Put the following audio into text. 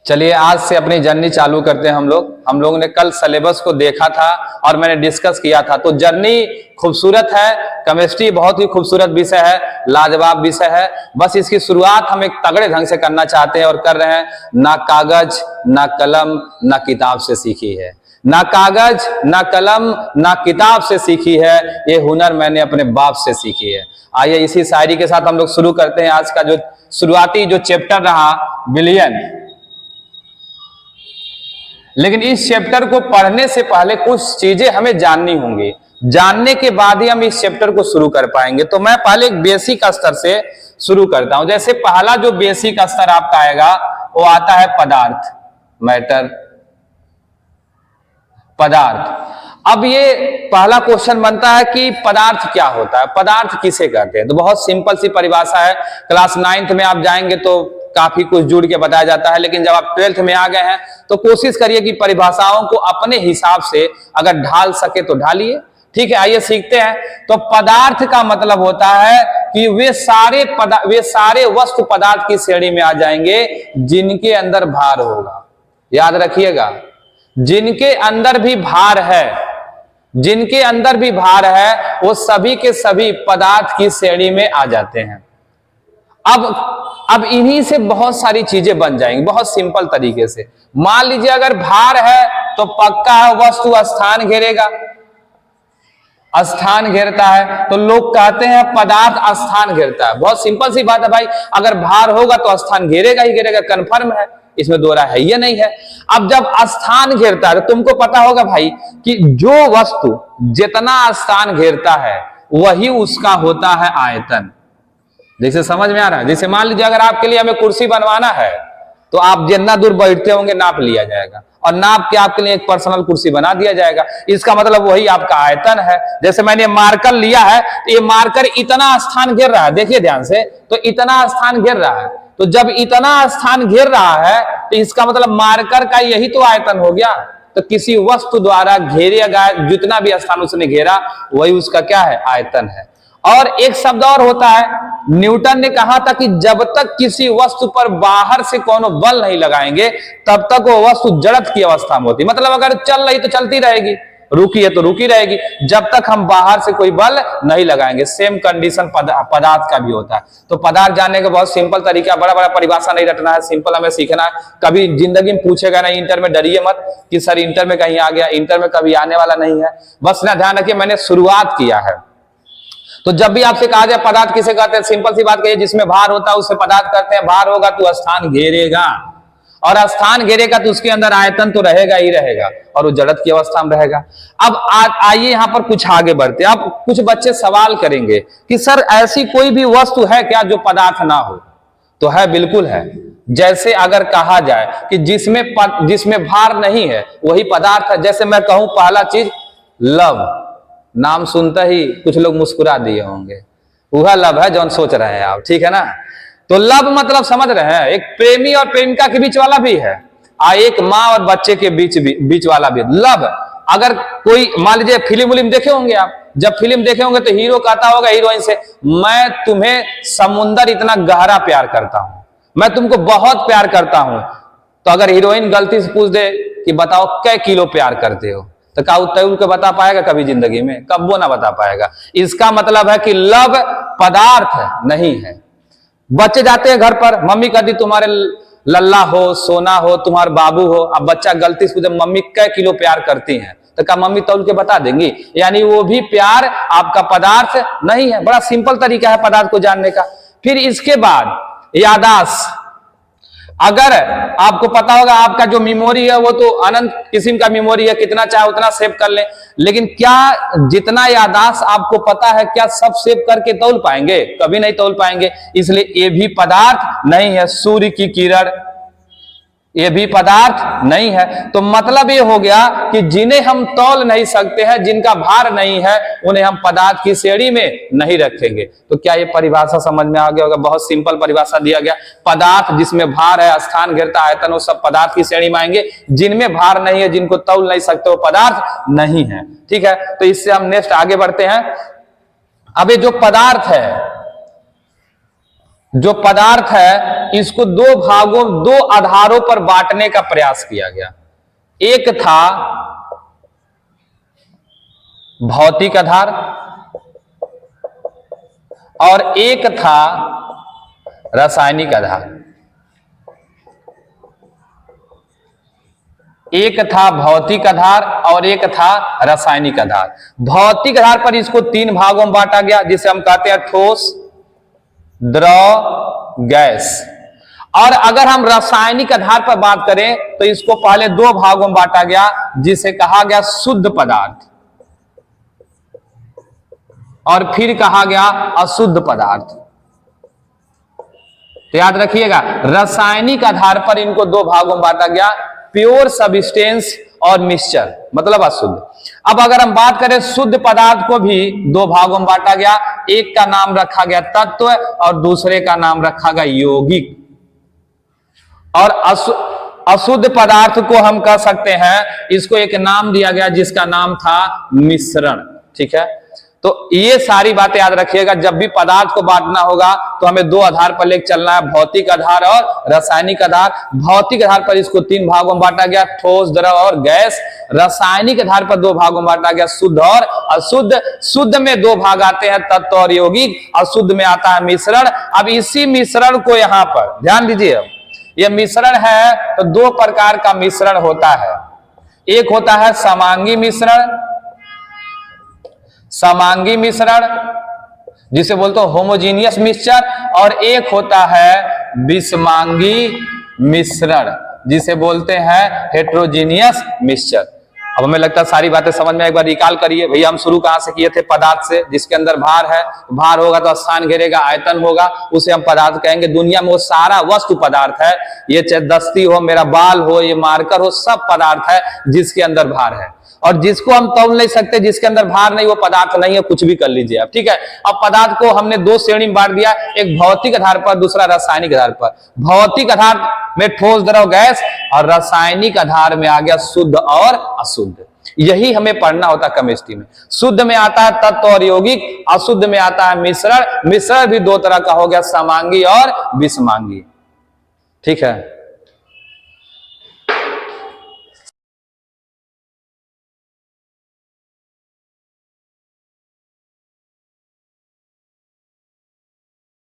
चलिए आज से अपनी जर्नी चालू करते हैं। हम लोगों ने कल सिलेबस को देखा था और मैंने डिस्कस किया था। तो जर्नी खूबसूरत है, केमिस्ट्री बहुत ही खूबसूरत विषय है, लाजवाब विषय है। बस इसकी शुरुआत हम एक तगड़े ढंग से करना चाहते हैं और कर रहे हैं। ना कागज ना कलम ना किताब से सीखी है, ना कागज ना कलम ना किताब से सीखी है, ये हुनर मैंने अपने बाप से सीखी है। आइए इसी शायरी के साथ हम लोग शुरू करते हैं आज का जो शुरुआती जो चैप्टर रहा बिलियन। लेकिन इस चैप्टर को पढ़ने से पहले कुछ चीजें हमें जाननी होंगी, जानने के बाद ही हम इस चैप्टर को शुरू कर पाएंगे। तो मैं पहले एक बेसिक स्तर से शुरू करता हूं। जैसे पहला जो बेसिक स्तर आपका आएगा वो आता है पदार्थ, मैटर, पदार्थ। अब ये पहला क्वेश्चन बनता है कि पदार्थ क्या होता है, पदार्थ किसे कहते हैं। तो बहुत सिंपल सी परिभाषा है, क्लास 9th में आप जाएंगे तो काफी कुछ जुड़ के बताया जाता है। लेकिन जब आप 12th में आ गए हैं तो कोशिश करिए कि परिभाषाओं को अपने हिसाब से अगर ढाल सके तो ढालिए। ठीक है, आइए सीखते हैं। तो पदार्थ का मतलब होता है कि वे सारे वस्तु पदार्थ की श्रेणी में आ जाएंगे जिनके अंदर भार होगा। याद रखिएगा, जिनके अंदर भी भार है, जिनके अंदर भी भार है वो सभी के सभी पदार्थ की श्रेणी में आ जाते हैं। अब इन्हीं से बहुत सारी चीजें बन जाएंगी बहुत सिंपल तरीके से। मान लीजिए अगर भार है तो पक्का है वस्तु स्थान घेरेगा, स्थान घेरता है। तो लोग कहते हैं पदार्थ स्थान घेरता है। बहुत सिंपल सी बात है भाई, अगर भार होगा तो स्थान घेरेगा ही घेरेगा, कन्फर्म है, इसमें दो राय है ये नहीं है। अब जब स्थान घेरता है तो तुमको पता होगा भाई कि जो वस्तु जितना स्थान घेरता है वही उसका होता है आयतन। जैसे समझ में आ रहा है, जैसे मान लीजिए अगर आपके लिए हमें कुर्सी बनवाना है तो आप जितना दूर बैठते होंगे नाप लिया जाएगा और नाप के आपके लिए एक पर्सनल कुर्सी बना दिया जाएगा। इसका मतलब वही आपका आयतन है। जैसे मैंने मार्कर लिया है तो ये मार्कर इतना स्थान घेर रहा है, देखिए ध्यान से, तो इतना स्थान घेर रहा है। तो जब इतना स्थान घेर रहा है तो इसका मतलब मार्कर का यही तो आयतन हो गया। तो किसी वस्तु द्वारा घेरे गया जितना भी स्थान उसने घेरा वही उसका क्या है, आयतन है। और एक शब्द और होता है, न्यूटन ने कहा था कि जब तक किसी वस्तु पर बाहर से कोनो बल नहीं लगाएंगे तब तक वो वस्तु जड़त्व की अवस्था में होती। मतलब अगर चल रही तो चलती रहेगी, रुकी है तो रुकी रहेगी, जब तक हम बाहर से कोई बल नहीं लगाएंगे। सेम कंडीशन पदार्थ का भी होता है। तो पदार्थ जानने का बहुत सिंपल तरीका, बड़ा बड़ा परिभाषा नहीं रटना है, सिंपल हमें सीखना है। कभी जिंदगी में पूछेगा ना इंटर में, डरिए मत कि सर इंटर में कहीं आ गया, इंटर में कभी आने वाला नहीं है। बस ना ध्यान रखिए मैंने शुरुआत किया है। तो जब भी आपसे कहा जाए पदार्थ किसे कहते हैं, सिंपल सी बात कहिए, जिसमें भार होता है उससे पदार्थ कहते हैं। भार होगा तो स्थान घेरेगा और स्थान घेरेगा तो उसके अंदर आयतन तो रहेगा ही रहेगा और वो जड़त्व की अवस्था में रहेगा। अब आइए यहां पर कुछ आगे बढ़ते हैं। अब कुछ बच्चे सवाल करेंगे कि सर ऐसी कोई भी वस्तु है क्या जो पदार्थ ना हो? तो है, बिल्कुल है। जैसे अगर कहा जाए कि जिसमें भार नहीं है वही पदार्थ है। जैसे मैं कहूं पहला चीज लव, नाम सुनते ही कुछ लोग मुस्कुरा दिए होंगे, वह लव है जो सोच रहे हैं आप, ठीक है ना। तो लव मतलब समझ रहे हैं, एक प्रेमी और प्रेमिका के बीच वाला भी है और एक माँ और बच्चे के बीच वाला भी लव। अगर कोई मान लीजिए फिल्म विल्म देखे होंगे आप, जब फिल्म देखे होंगे तो हीरो कहता होगा हीरोइन से, मैं तुम्हें समुंदर इतना गहरा प्यार करता हूं, मैं तुमको बहुत प्यार करता हूं। तो अगर हीरोइन गलती से पूछ दे कि बताओ कै किलो प्यार करते हो, तो क्या तय के बता पाएगा कभी जिंदगी में? कब वो ना बता पाएगा। इसका मतलब है कि लव पदार्थ नहीं है। बच्चे जाते हैं घर पर, मम्मी कहती तुम्हारे लल्ला हो, सोना हो, तुम्हारे बाबू हो। अब बच्चा गलती से पूछे मम्मी कै किलो प्यार करती हैं, तो क्या मम्मी तौल के बता देंगी? यानी वो भी प्यार आपका पदार्थ नहीं है। बड़ा सिंपल तरीका है पदार्थ को जानने का। फिर इसके बाद याददाश्त। अगर आपको पता होगा आपका जो मेमोरी है वो तो अनंत किस्म का मेमोरी है, कितना चाहे उतना सेव कर लें, लेकिन क्या जितना याददाश्त आपको पता है क्या सब सेव करके तौल पाएंगे? कभी नहीं तौल पाएंगे। इसलिए ये भी पदार्थ नहीं है। सूर्य की किरण ये भी पदार्थ नहीं है। तो मतलब ये हो गया कि जिन्हें हम तौल नहीं सकते हैं, जिनका भार नहीं है, उन्हें हम पदार्थ की श्रेणी में नहीं रखेंगे। तो क्या ये परिभाषा समझ में आ गया होगा? बहुत सिंपल परिभाषा दिया गया। पदार्थ जिसमें भार है, स्थान घेरता, आयतन, वो सब पदार्थ की श्रेणी में आएंगे। जिनमें भार नहीं है, जिनको तौल नहीं सकते, वो पदार्थ नहीं है। ठीक है, तो इससे हम नेक्स्ट आगे बढ़ते हैं। अब ये जो पदार्थ है जो पदार्थ है इसको दो आधारों पर बांटने का प्रयास किया गया। एक था भौतिक आधार और एक था रासायनिक आधार। एक था भौतिक आधार और एक था रासायनिक आधार। भौतिक आधार पर इसको 3 भागों में बांटा गया, जिसे हम कहते हैं ठोस, द्रव, गैस। और अगर हम रासायनिक आधार पर बात करें तो इसको पहले 2 भागों में बांटा गया, जिसे कहा गया शुद्ध पदार्थ और फिर कहा गया अशुद्ध पदार्थ। तो याद रखिएगा, रासायनिक आधार पर इनको 2 भागों में बांटा गया, प्योर सब्सटेंस और मिक्सचर, मतलब अशुद्ध। अब अगर हम बात करें शुद्ध पदार्थ को भी 2 भागों में बांटा गया, एक का नाम रखा गया तत्व और दूसरे का नाम रखा गया यौगिक। और अशुद्ध पदार्थ को हम कह सकते हैं, इसको एक नाम दिया गया जिसका नाम था मिश्रण। ठीक है, तो ये सारी बातें याद रखिएगा। जब भी पदार्थ को बांटना होगा तो हमें 2 आधार पर लेकर चलना है, भौतिक आधार और रासायनिक आधार। भौतिक आधार पर इसको 3 भागों में बांटा गया, ठोस, द्रव और गैस। रासायनिक आधार पर 2 भागों में बांटा गया, शुद्ध और अशुद्ध। शुद्ध में 2 भाग आते हैं, तत्व और यौगिक। अशुद्ध में आता है मिश्रण। अब इसी मिश्रण को यहां पर ध्यान दीजिए, यह मिश्रण है तो 2 प्रकार का मिश्रण होता है। एक होता है समांगी मिश्रण, समांगी मिश्रण जिसे बोलते हैं होमोजीनियस मिक्सचर, और एक होता है विषमांगी मिश्रण जिसे बोलते हैं हेट्रोजीनियस मिक्सचर। अब हमें लगता है सारी बातें समझ में। एक बार रिकॉल करिए भैया, हम शुरू कहां से किए थे? पदार्थ से, जिसके अंदर भार है। भार होगा तो स्थान घेरेगा, आयतन होगा, उसे हम पदार्थ कहेंगे। दुनिया में वो सारा वस्तु पदार्थ है, ये चाहे दस्ती हो, मेरा बाल हो, ये मार्कर हो, सब पदार्थ है जिसके अंदर भार है। और जिसको हम तौल नहीं सकते, जिसके अंदर भार नहीं, वो पदार्थ नहीं है, कुछ भी कर लीजिए आप। ठीक है, अब पदार्थ को हमने 2 श्रेणी में बांट दिया, एक भौतिक आधार पर, दूसरा रासायनिक आधार पर। भौतिक आधार में ठोस, द्रव, गैस, और रासायनिक आधार में आ गया शुद्ध और अशुद्ध। यही हमें पढ़ना होता केमिस्ट्री में। शुद्ध में आता है तत्व और यौगिक, अशुद्ध में आता है मिश्रण। मिश्रण भी 2 तरह का हो गया, समांगी और विषमांगी। ठीक है।